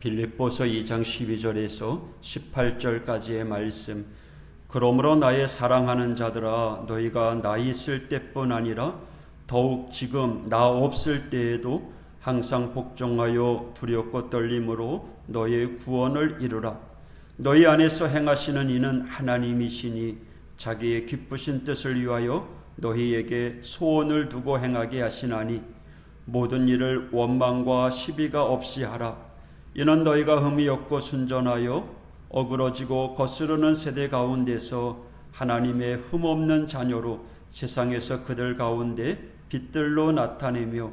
빌립보서 2장 12절에서 18절까지의 말씀. 그러므로 나의 사랑하는 자들아, 너희가 나 있을 때뿐 아니라 더욱 지금 나 없을 때에도 항상 복종하여 두렵고 떨림으로 너희의 구원을 이루라. 너희 안에서 행하시는 이는 하나님이시니 자기의 기쁘신 뜻을 위하여 너희에게 소원을 두고 행하게 하시나니 모든 일을 원망과 시비가 없이 하라. 이는 너희가 흠이 없고 순전하여 어그러지고 거스르는 세대 가운데서 하나님의 흠없는 자녀로 세상에서 그들 가운데 빛들로 나타내며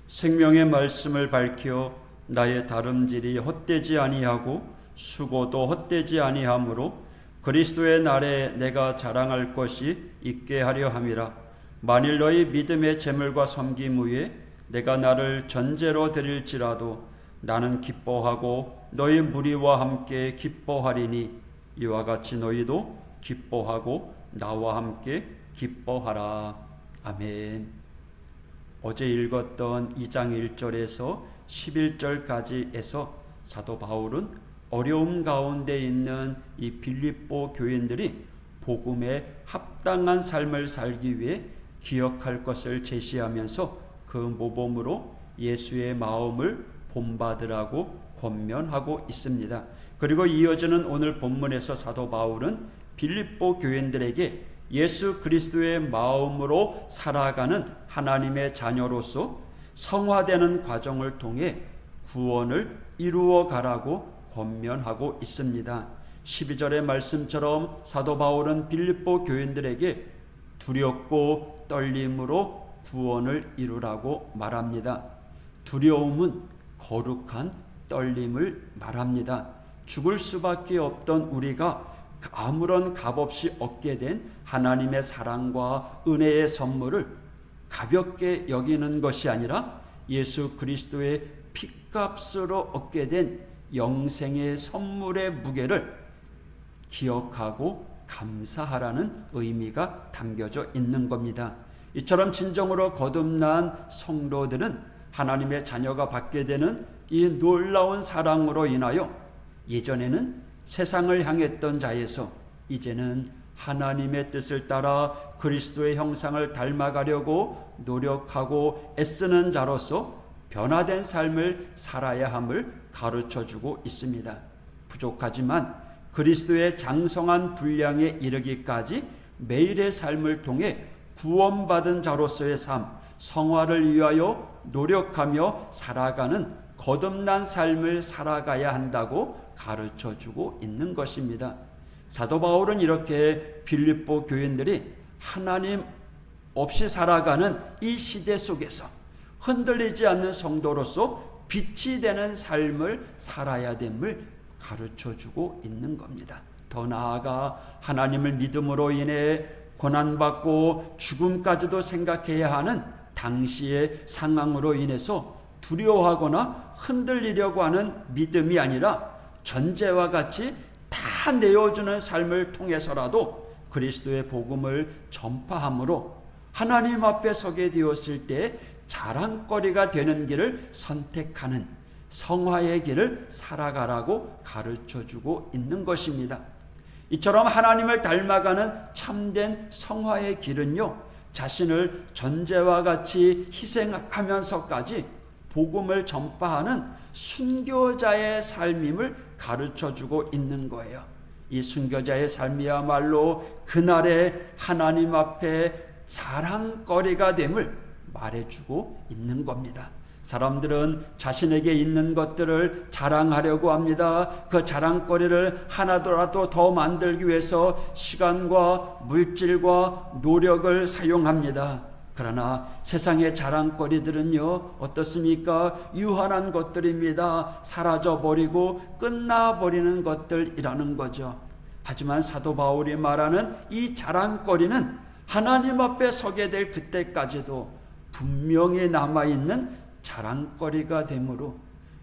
생명의 말씀을 밝혀 나의 다름질이 헛되지 아니하고 수고도 헛되지 아니하므로 그리스도의 날에 내가 자랑할 것이 있게 하려 함이라. 만일 너희 믿음의 재물과 섬김 후에 내가 나를 전제로 드릴지라도 나는 기뻐하고 너희 무리와 함께 기뻐하리니 이와 같이 너희도 기뻐하고 나와 함께 기뻐하라. 아멘. 어제 읽었던 2장 1절에서 11절까지에서 사도 바울은 어려움 가운데 있는 이 빌립보 교인들이 복음에 합당한 삶을 살기 위해 기억할 것을 제시하면서 그 모범으로 예수의 마음을 본받으라고 권면하고 있습니다. 그리고 이어지는 오늘 본문에서 사도 바울은 빌립보 교인들에게 예수 그리스도의 마음으로 살아가는 하나님의 자녀로서 성화되는 과정을 통해 구원을 이루어 가라고 권면하고 있습니다. 12절의 말씀처럼 사도 바울은 빌립보 교인들에게 두렵고 떨림으로 구원을 이루라고 말합니다. 두려움은 거룩한 떨림을 말합니다. 죽을 수밖에 없던 우리가 아무런 값없이 얻게 된 하나님의 사랑과 은혜의 선물을 가볍게 여기는 것이 아니라 예수 그리스도의 핏값으로 얻게 된 영생의 선물의 무게를 기억하고 감사하라는 의미가 담겨져 있는 겁니다. 이처럼 진정으로 거듭난 성도들은 하나님의 자녀가 받게 되는 이 놀라운 사랑으로 인하여 예전에는 세상을 향했던 자에서 이제는 하나님의 뜻을 따라 그리스도의 형상을 닮아가려고 노력하고 애쓰는 자로서 변화된 삶을 살아야 함을 가르쳐주고 있습니다. 부족하지만 그리스도의 장성한 분량에 이르기까지 매일의 삶을 통해 구원받은 자로서의 삶, 성화를 위하여 노력하며 살아가는 거듭난 삶을 살아가야 한다고 가르쳐주고 있는 것입니다. 사도 바울은 이렇게 빌립보 교인들이 하나님 없이 살아가는 이 시대 속에서 흔들리지 않는 성도로서 빛이 되는 삶을 살아야 됨을 가르쳐주고 있는 겁니다. 더 나아가 하나님을 믿음으로 인해 고난받고 죽음까지도 생각해야 하는 당시의 상황으로 인해서 두려워하거나 흔들리려고 하는 믿음이 아니라 전제와 같이 다 내어주는 삶을 통해서라도 그리스도의 복음을 전파함으로 하나님 앞에 서게 되었을 때 자랑거리가 되는 길을 선택하는 성화의 길을 살아가라고 가르쳐주고 있는 것입니다. 이처럼 하나님을 닮아가는 참된 성화의 길은요, 자신을 전제와 같이 희생하면서까지 복음을 전파하는 순교자의 삶임을 가르쳐주고 있는 거예요. 이 순교자의 삶이야말로 그날의 하나님 앞에 자랑거리가 됨을 말해주고 있는 겁니다. 사람들은 자신에게 있는 것들을 자랑하려고 합니다. 그 자랑거리를 하나더라도 더 만들기 위해서 시간과 물질과 노력을 사용합니다. 그러나 세상의 자랑거리들은요, 어떻습니까? 유한한 것들입니다. 사라져버리고 끝나버리는 것들이라는 거죠. 하지만 사도 바울이 말하는 이 자랑거리는 하나님 앞에 서게 될 그때까지도 분명히 남아있는 자랑거리가 되므로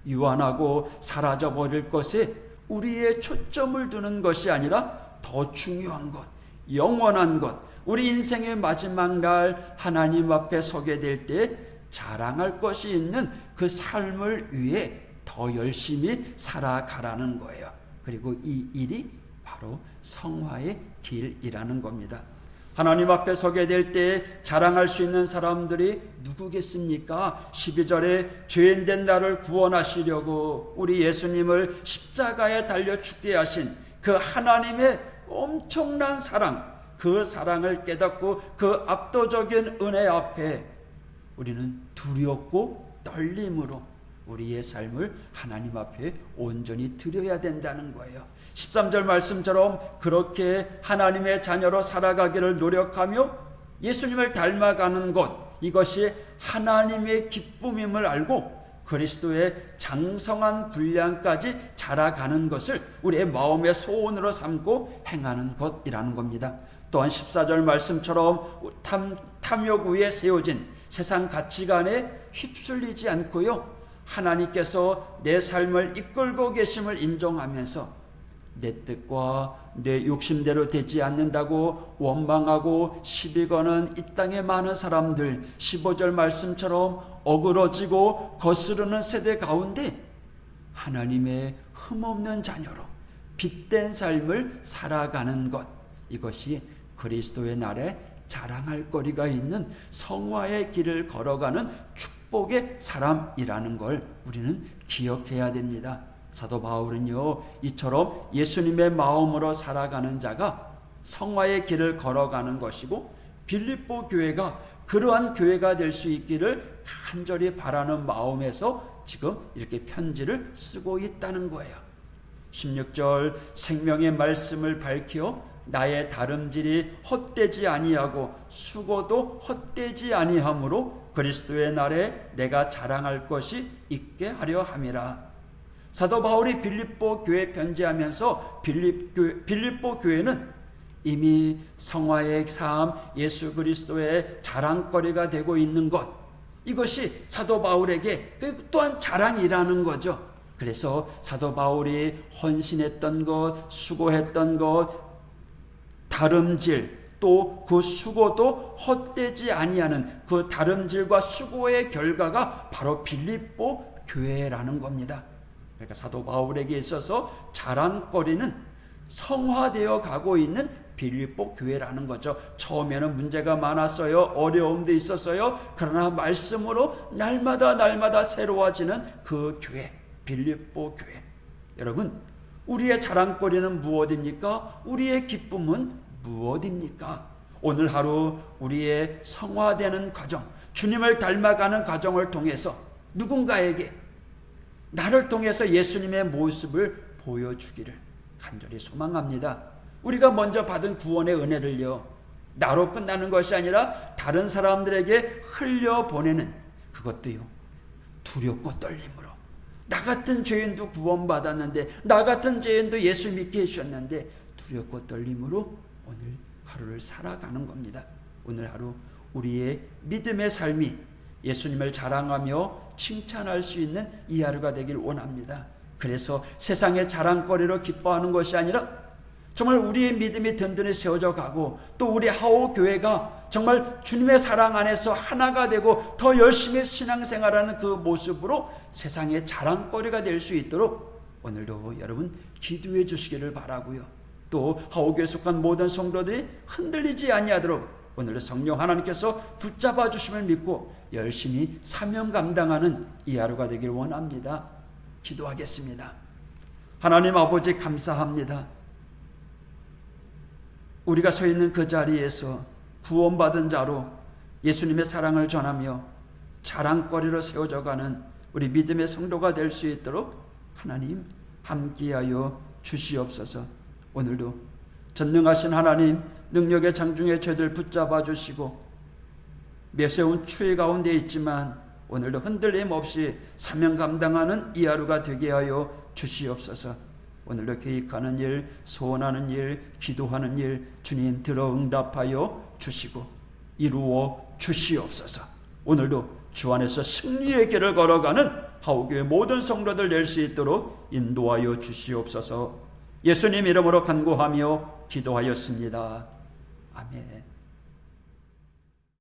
유한하고 사라져버릴 것에 우리의 초점을 두는 것이 아니라 더 중요한 것, 영원한 것, 우리 인생의 마지막 날 하나님 앞에 서게 될 때 자랑할 것이 있는 그 삶을 위해 더 열심히 살아가라는 거예요. 그리고 이 일이 바로 성화의 길이라는 겁니다. 하나님 앞에 서게 될 때 자랑할 수 있는 사람들이 누구겠습니까? 12절에 죄인된 나를 구원하시려고 우리 예수님을 십자가에 달려 죽게 하신 그 하나님의 엄청난 사랑, 그 사랑을 깨닫고 그 압도적인 은혜 앞에 우리는 두렵고 떨림으로 우리의 삶을 하나님 앞에 온전히 드려야 된다는 거예요. 13절 말씀처럼 그렇게 하나님의 자녀로 살아가기를 노력하며 예수님을 닮아가는 것, 이것이 하나님의 기쁨임을 알고 그리스도의 장성한 분량까지 자라가는 것을 우리의 마음의 소원으로 삼고 행하는 것이라는 겁니다. 또한 14절 말씀처럼 탐욕 위에 세워진 세상 가치관에 휩쓸리지 않고요, 하나님께서 내 삶을 이끌고 계심을 인정하면서 내 뜻과 내 욕심대로 되지 않는다고 원망하고 시비 거는 이 땅의 많은 사람들, 15절 말씀처럼 어그러지고 거스르는 세대 가운데 하나님의 흠없는 자녀로 빛된 삶을 살아가는 것, 이것이 그리스도의 날에 자랑할 거리가 있는 성화의 길을 걸어가는 축복의 사람이라는 걸 우리는 기억해야 됩니다. 사도 바울은요, 이처럼 예수님의 마음으로 살아가는 자가 성화의 길을 걸어가는 것이고 빌립보 교회가 그러한 교회가 될 수 있기를 간절히 바라는 마음에서 지금 이렇게 편지를 쓰고 있다는 거예요. 16절 생명의 말씀을 밝혀 나의 다름질이 헛되지 아니하고 수고도 헛되지 아니하므로 그리스도의 날에 내가 자랑할 것이 있게 하려 함이라. 사도 바울이 빌립보 교회 편지하면서 빌립보 교회는 이미 성화의 삶, 예수 그리스도의 자랑거리가 되고 있는 것, 이것이 사도 바울에게 또한 자랑이라는 거죠. 그래서 사도 바울이 헌신했던 것, 수고했던 것, 다름질, 또 그 수고도 헛되지 아니하는 그 다름질과 수고의 결과가 바로 빌립보 교회라는 겁니다. 그러니까 사도 바울에게 있어서 자랑거리는 성화되어 가고 있는 빌립보 교회라는 거죠. 처음에는 문제가 많았어요. 어려움도 있었어요. 그러나 말씀으로 날마다 새로워지는 그 교회, 빌립보 교회. 여러분, 우리의 자랑거리는 무엇입니까? 우리의 기쁨은 무엇입니까? 오늘 하루 우리의 성화되는 과정, 주님을 닮아가는 과정을 통해서 누군가에게 나를 통해서 예수님의 모습을 보여주기를 간절히 소망합니다. 우리가 먼저 받은 구원의 은혜를요, 나로 끝나는 것이 아니라 다른 사람들에게 흘려보내는 그것도요, 두렵고 떨림으로. 나 같은 죄인도 구원받았는데, 나 같은 죄인도 예수 믿게 해주셨는데 두렵고 떨림으로 오늘 하루를 살아가는 겁니다. 오늘 하루 우리의 믿음의 삶이 예수님을 자랑하며 칭찬할 수 있는 이 하루가 되길 원합니다. 그래서 세상의 자랑거리로 기뻐하는 것이 아니라 정말 우리의 믿음이 든든히 세워져 가고 또 우리 하오교회가 정말 주님의 사랑 안에서 하나가 되고 더 열심히 신앙생활하는 그 모습으로 세상의 자랑거리가 될 수 있도록 오늘도 여러분 기도해 주시기를 바라고요. 또 하오교회에 속한 모든 성도들이 흔들리지 아니하도록 오늘도 성령 하나님께서 붙잡아 주심을 믿고 열심히 사명 감당하는 이 하루가 되길 원합니다. 기도하겠습니다. 하나님 아버지, 감사합니다. 우리가 서 있는 그 자리에서 구원받은 자로 예수님의 사랑을 전하며 자랑거리로 세워져가는 우리 믿음의 성도가 될 수 있도록 하나님 함께하여 주시옵소서. 오늘도 전능하신 하나님, 능력의 장중에 저희들 붙잡아 주시고 메세운 추위 가운데 있지만 오늘도 흔들림 없이 사명 감당하는 이 하루가 되게 하여 주시옵소서. 오늘도 계획하는 일, 소원하는 일, 기도하는 일 주님 들어 응답하여 주시고 이루어 주시옵소서. 오늘도 주 안에서 승리의 길을 걸어가는 하오교회 모든 성도들 될 수 있도록 인도하여 주시옵소서. 예수님 이름으로 간구하며 기도하였습니다. 아멘.